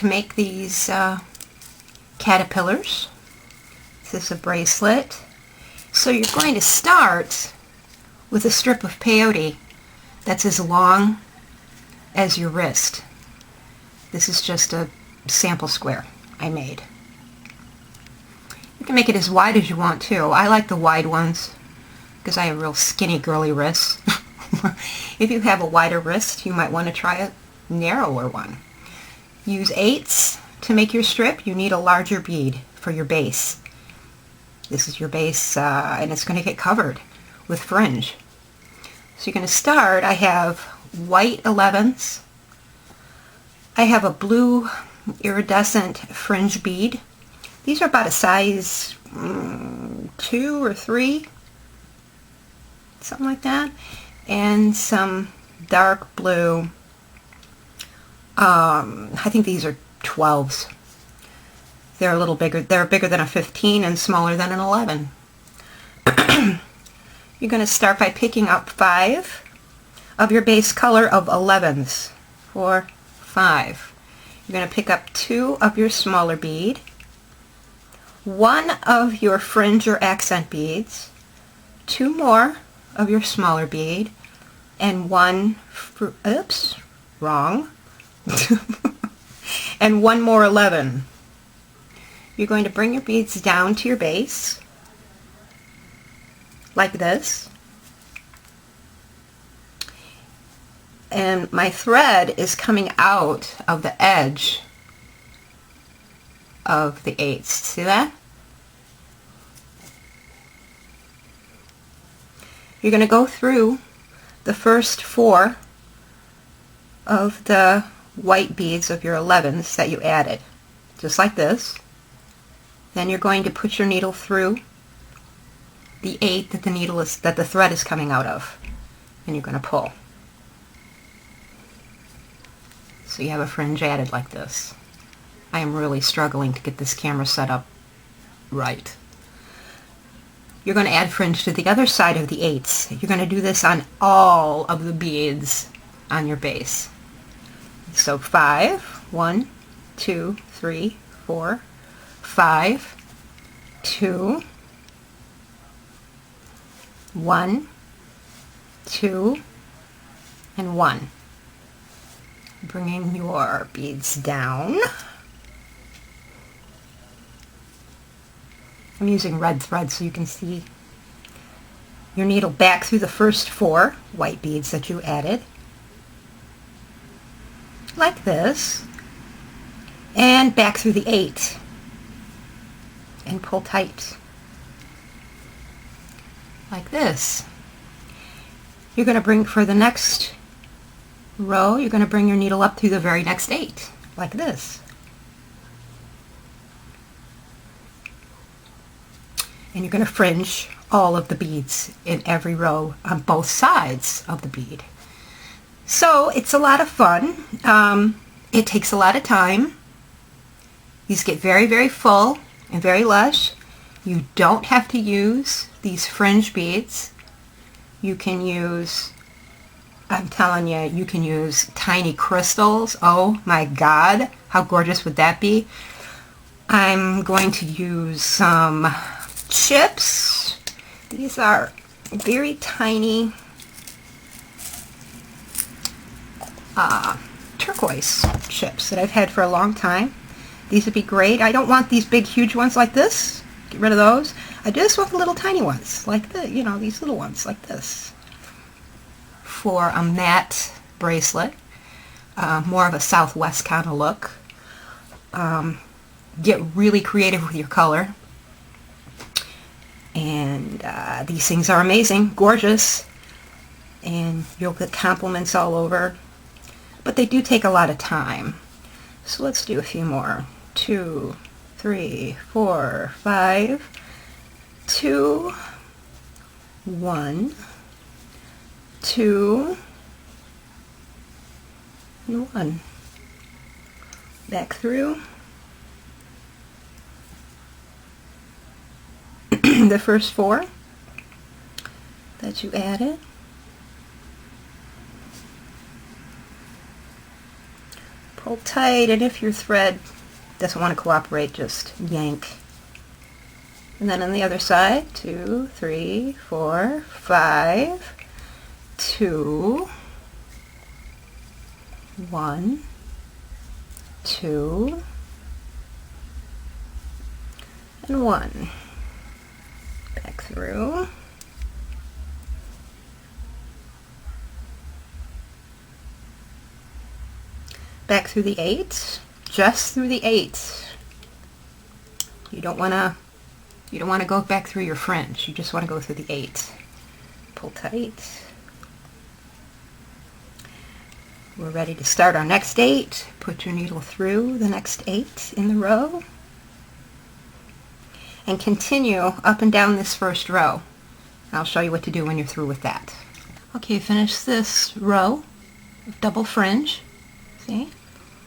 to make these caterpillars. This is a bracelet. So you're going to start with a strip of peyote that's as long as your wrist. This is just a sample square I made. You can make it as wide as you want too. I like the wide ones because I have real skinny girly wrists. If you have a wider wrist, you might want to try a narrower one. Use 8s to make your strip. You need a larger bead for your base. This is your base, and it's going to get covered with fringe. So you're going to start. I have white 11s. I have a blue iridescent fringe bead. These are about a size 2 or 3, something like that. And some dark blue, I think these are 12s. They're a little bigger. They're bigger than a 15 and smaller than an 11. You're going to start by picking up 5 of your base color of 11s. 4, 5. You're going to pick up 2 of your smaller bead, 1 of your fringe or accent beads, 2 more of your smaller bead, and 1 oops, wrong. And 1 more 11. You're going to bring your beads down to your base like this. And my thread is coming out of the edge of the 8s. See that? You're going to go through the first 4 of the white beads of your 11s that you added, just like this. Then you're going to put your needle through the 8 that the thread is coming out of, and you're going to pull. So you have a fringe added like this. I am really struggling to get this camera set up right. You're going to add fringe to the other side of the 8s. You're going to do this on all of the beads on your base. So 5, 1, 2, 3, 4, 5, 2, 1, 2, and 1. Bringing your beads down. I'm using red thread so you can see your needle back through the first 4 white beads that you added, like this, and back through the 8 and pull tight like this. You're going to bring, for the next row, you're going to bring your needle up through the very next 8 like this. And you're going to fringe all of the beads in every row on both sides of the bead. So it's a lot of fun. It takes a lot of time. These get very, very full and very lush. You don't have to use these fringe beads. You can use, I'm telling you, you can use tiny crystals. Oh my God, how gorgeous would that be? I'm going to use some chips. These are very tiny turquoise chips that I've had for a long time. These would be great. I don't want these big huge ones like this. Get rid of those. I just want the little tiny ones like this, you know, these little ones like this for a matte bracelet. More of a Southwest kind of look. Get really creative with your color. And these things are amazing, gorgeous, and you'll get compliments all over. But they do take a lot of time. So let's do a few more. 2, 3, 4, 5, 2, 1, 2, and 1. Back through. The first 4 that you added. Pull tight, and if your thread doesn't want to cooperate, just yank. And then on the other side, 2, 3, 4, 5, 2, 1, 2, and 1. Back through. Back through the 8, just through the 8. You don't want to go back through your fringe. You just want to go through the 8. Pull tight. We're ready to start our next 8. Put your needle through the next 8 in the row. And continue up and down this first row. I'll show you what to do when you're through with that. Okay, finish this row of double fringe. See?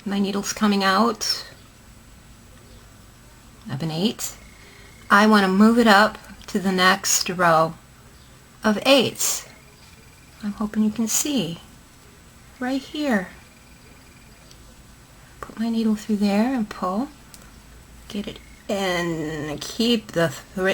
My needle's coming out of an 8. I want to move it up to the next row of 8s. I'm hoping you can see. Right here. Put my needle through there and pull. Get it in. Keep the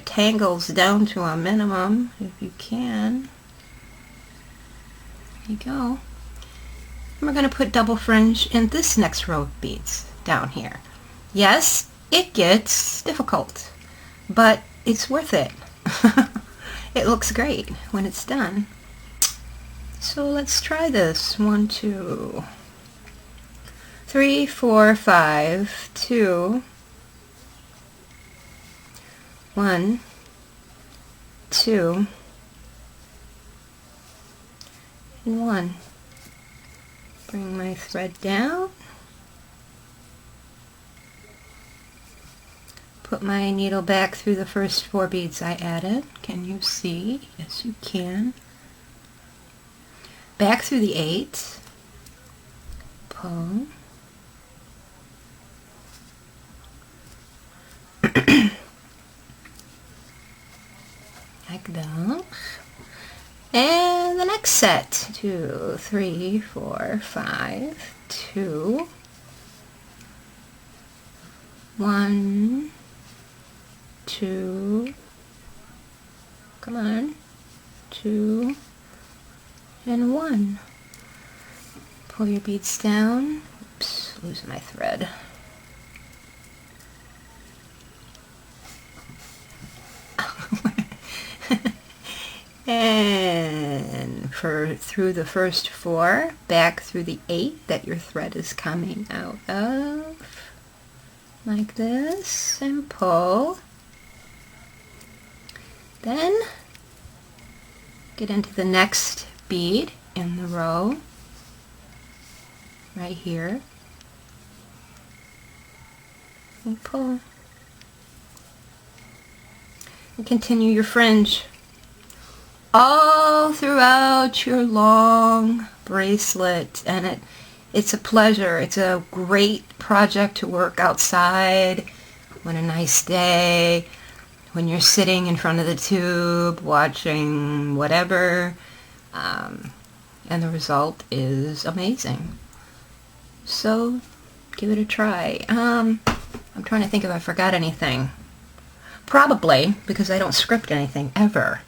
tangles down to a minimum if you can. There you go. And we're going to put double fringe in this next row of beads down here. Yes, it gets difficult, but it's worth it. It looks great when it's done. So let's try this. 1, 2, 3, 4, 5, 2, 1, 2, and 1. Bring my thread down. Put my needle back through the first 4 beads I added. Can you see? Yes, you can. Back through the 8. Pull. Like that. And the next set. 2, 3, 4, 5, 2, 1, 2, come on, 2, and 1. Pull your beads down. Oops, losing my thread. And through the first 4, back through the 8 that your thread is coming out of, like this, and pull. Then get into the next bead in the row, right here, and pull. And continue your fringe all throughout your long bracelet, and it's a pleasure. It's a great project to work outside on a nice day, when you're sitting in front of the tube watching whatever, and the result is amazing. So give it a try. I'm trying to think if I forgot anything. Probably, because I don't script anything ever.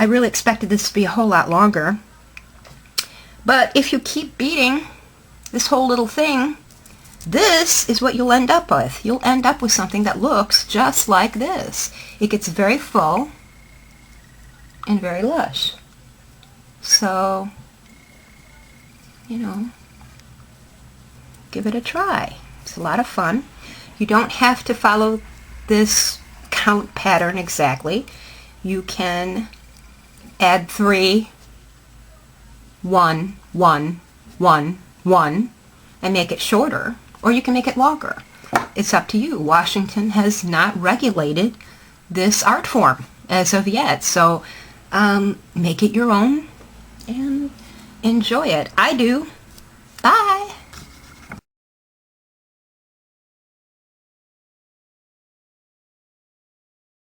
I really expected this to be a whole lot longer. But if you keep beading this whole little thing, this is what you'll end up with. You'll end up with something that looks just like this. It gets very full and very lush. So, you know, give it a try. It's a lot of fun. You don't have to follow this count pattern exactly. You can add 3, 1, 1, 1, 1, and make it shorter, or you can make it longer. It's up to you. Washington has not regulated this art form as of yet, so make it your own and enjoy it. I do. Bye!